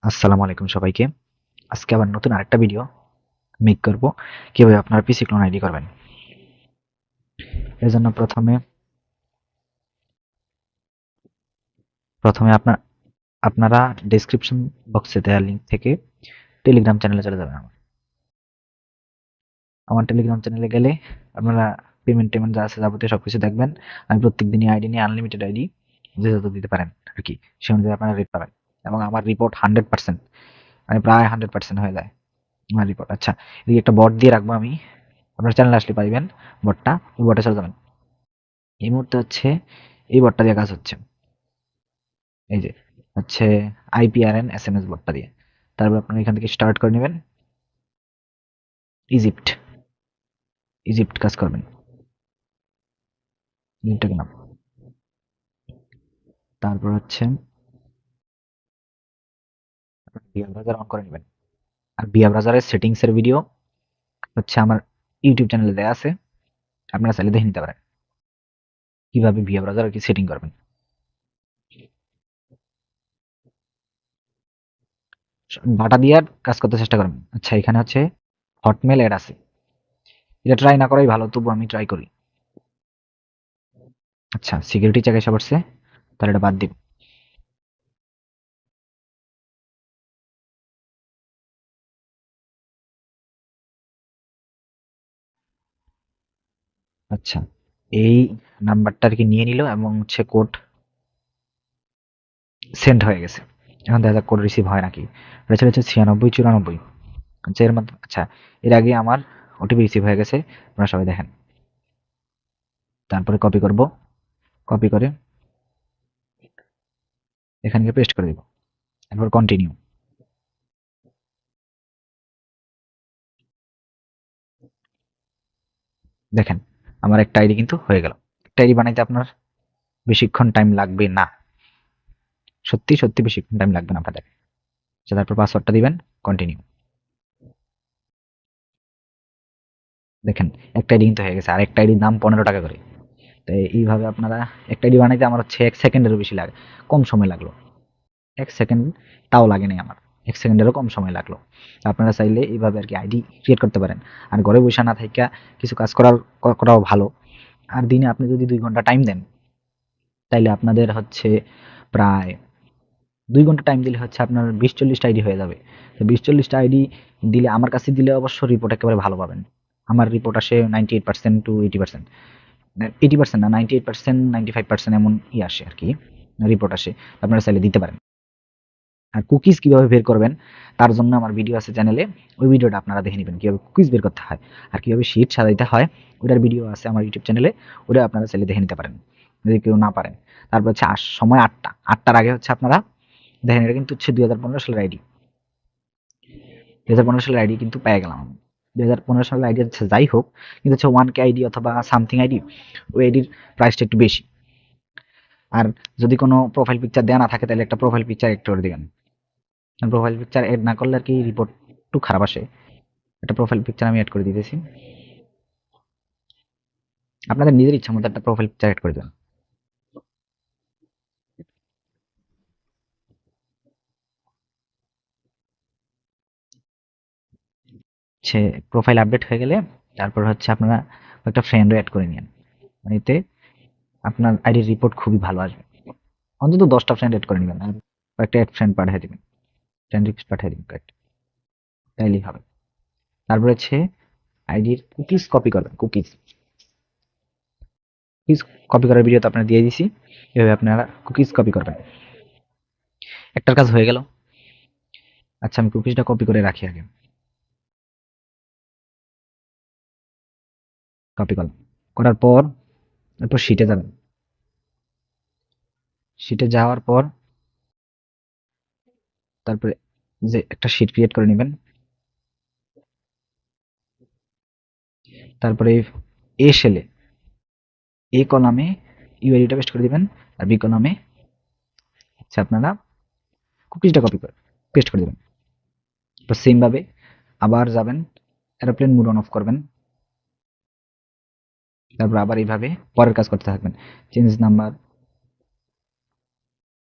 আসসালামু আলাইকুম সবাইকে। আজকে আবার নতুন আরেকটা ভিডিও মেক করব কিভাবে আপনারা পিসি ক্লোন আইডি করবেন। এর জন্য প্রথমে আপনারা ডেসক্রিপশন বক্সে দেওয়া লিংক থেকে টেলিগ্রাম চ্যানেলে চলে যাবেন। আমার টেলিগ্রাম চ্যানেলে গেলে আপনারা পেমেন্ট যা আছে যাবতীয় সবকিছু দেখবেন। আমি প্রত্যেকদিনই আইডি নিয়ে আনলিমিটেড আইডি যে যত দিতে পারেন আর কি, সে অনুযায়ী আপনারা রেট পাবেন। এবং আমার রিপোর্ট 100%, মানে প্রায় 100% হয়ে যায় আমার রিপোর্ট। আচ্ছা, এদিকে একটা বট দিয়ে রাখবো আমি, আপনার চ্যানেলে আসলে পাইবেন বটটা, ওই বটে চলে যাবেন। এই মুহূর্তে হচ্ছে এই বটটা দিয়ে কাজ হচ্ছে, এই যে হচ্ছে আইপিআরএন এসএমএস বটটা দিয়ে। তারপর আপনারা এখান থেকে স্টার্ট করে নেবেন। ইজিপ্ট ইজিপ্ট কাজ করবেন, ইজিপ্টটাকে নাম। তারপর হচ্ছে বিয়া ব্রাউজার অন করে নেবেন। আর বিয়া ব্রাউজারের সেটিংস এর ভিডিও হচ্ছে আমার ইউটিউব চ্যানেলে দেওয়া আছে, আপনারা চাইলে দেখে নিতে পারেন কিভাবে বিয়া ব্রাউজার কি সেটিং করবেন। ডাটা দিয়ে কাজ করতে চেষ্টা করবেন। আচ্ছা, এখানে হচ্ছে হটমেল অ্যাড আছে, এটা ট্রাই না করাই ভালো, তবু আমি ট্রাই করি। আচ্ছা, সিকিউরিটি চেক এসে পড়ছে, তাহলে এটা বাদ দিব। আচ্ছা, এই নাম্বারটা আর কি নিয়ে নিল এবং হচ্ছে কোড সেন্ড হয়ে গেছে। এখন দেখা যাক কোড রিসিভ হয় নাকি। এটা ছিল হচ্ছে 9694। আচ্ছা, এর মধ্যে আচ্ছা, এর আগে আমার ওটিপি রিসিভ হয়ে গেছে, আপনারা সবাই দেখেন। তারপরে কপি করব, কপি করে এখানে গিয়ে পেস্ট করে দিব। এরপর কন্টিনিউ। দেখেন আমার একটা আইডি কিন্তু হয়ে গেল। একটা আইডি বানাইতে আপনার বেশিক্ষণ টাইম লাগবে না, সত্যি সত্যি বেশিক্ষণ টাইম লাগবে না আপনাদের। আচ্ছা, তারপর পাসওয়ার্ডটা দিবেন, কন্টিনিউ। দেখেন একটা আইডি কিন্তু হয়ে গেছে, আর একটা আইডির দাম 15 টাকা করে। তো এইভাবে আপনারা একটা আইডি বানাইতে আমার হচ্ছে 1 সেকেন্ডেরও বেশি লাগে, কম সময় লাগলো। 1 সেকেন্ড তাও লাগে নাই আমার, 1 সেকেন্ডেরও কম সময় লাগলো। তো আপনারা চাইলে এইভাবে আর কি আইডি ক্রিয়েট করতে পারেন। আর ঘরে বসে না থাইকা কিছু কাজ করাও ভালো। আর দিনে আপনি যদি 2 ঘন্টা টাইম দেন, তাইলে আপনাদের হচ্ছে প্রায় 2 ঘন্টা টাইম দিলে হচ্ছে আপনার 20-40টা আইডি হয়ে যাবে। তো 20-40টা আইডি দিলে, আমার কাছে দিলে অবশ্য রিপোর্ট একেবারে ভালো পাবেন। আমার রিপোর্ট আসে 98% টু 80%, 80% না, 98%, 95% এমন আসে আর কি, রিপোর্ট আসে। আপনারা চাইলে দিতে পারেন। আর কুকিজ কিভাবে বের করবেন তার জন্য আমার ভিডিও আছে চ্যানেলে, ওই ভিডিওটা আপনারা দেখে নেবেন কিভাবে কুকিজ বের করতে হয় আর কিভাবে শীট সাজাইতে হয়। ওটার ভিডিও আছে আমার ইউটিউব চ্যানেলে, ওটা আপনারা চাইলে দেখে নিতে পারেন যদি কেউ না পারেন। তারপর হচ্ছে সময় 8টার আগে হচ্ছে আপনারা দেখেন, এটা কিন্তু হচ্ছে 2015 সালের আইডি। 2015 সালের আইডি কিন্তু পেয়ে গেলাম আমি। 2015 সালের আইডি হচ্ছে যাই হোক, কিন্তু হচ্ছে 1K আইডি অথবা সামথিং আইডি, ওই আইডির প্রাইসটা একটু বেশি। আর যদি কোনো প্রোফাইল পিকচার দেওয়া না থাকে, তাহলে একটা প্রোফাইল পিকচার অ্যাড করে দিবেন। প্রোফাইল পিকচার এড না করলে আর কি রিপোর্ট একটু খারাপ আসে। একটা প্রোফাইল পিকচার আমি এড করে দিতেছি, আপনাদের নিজের ইচ্ছা মতো একটা প্রোফাইল পিকচার এড করে দেবেন। সে প্রোফাইল আপডেট হয়ে গেলে তারপর হচ্ছে আপনারা একটা ফ্রেন্ডও অ্যাড করে নিন, মানে এতে আপনার আইডির রিপোর্ট খুবই ভালো আসবে। অন্তত 10টা ফ্রেন্ড অ্যাড করে নেবেন, আর কয়েকটা অ্যাড ফ্রেন্ড পাঠিয়ে দিবেন, ফ্রেন্ড রিকোয়েস্ট পাঠিয়ে দিবেন কয়েকটা, তাইলেই হবে। তারপর হচ্ছে আইডির কুকিজ কপি করবেন। কুকিজ কপি করার ভিডিও তো আপনারা দিয়ে দিছি, এভাবে আপনারা কুকিজ কপি করবেন। একটার কাজ হয়ে গেল। আচ্ছা, আমি কুকিজটা কপি করে রাখি আগে। কপি করলাম, করার পর এরপর শিটে যাবেন। শিটে যাওয়ার পর তারপরে যে একটা শিট ক্রিয়েট করে নেবেন। তারপরে এ সেলে এ কলামে ইউআইডিটা পেস্ট করে দিবেন, আর বি কলামে হচ্ছে আপনারা কুকিজটা কপি করে পেস্ট করে দিবেন। তো সেম ভাবে আবার যাবেন, এরোপ্লেন মোড অন অফ করবেন। তারপর আবার এইভাবে পরের কাজ করতে থাকবেন। Change number,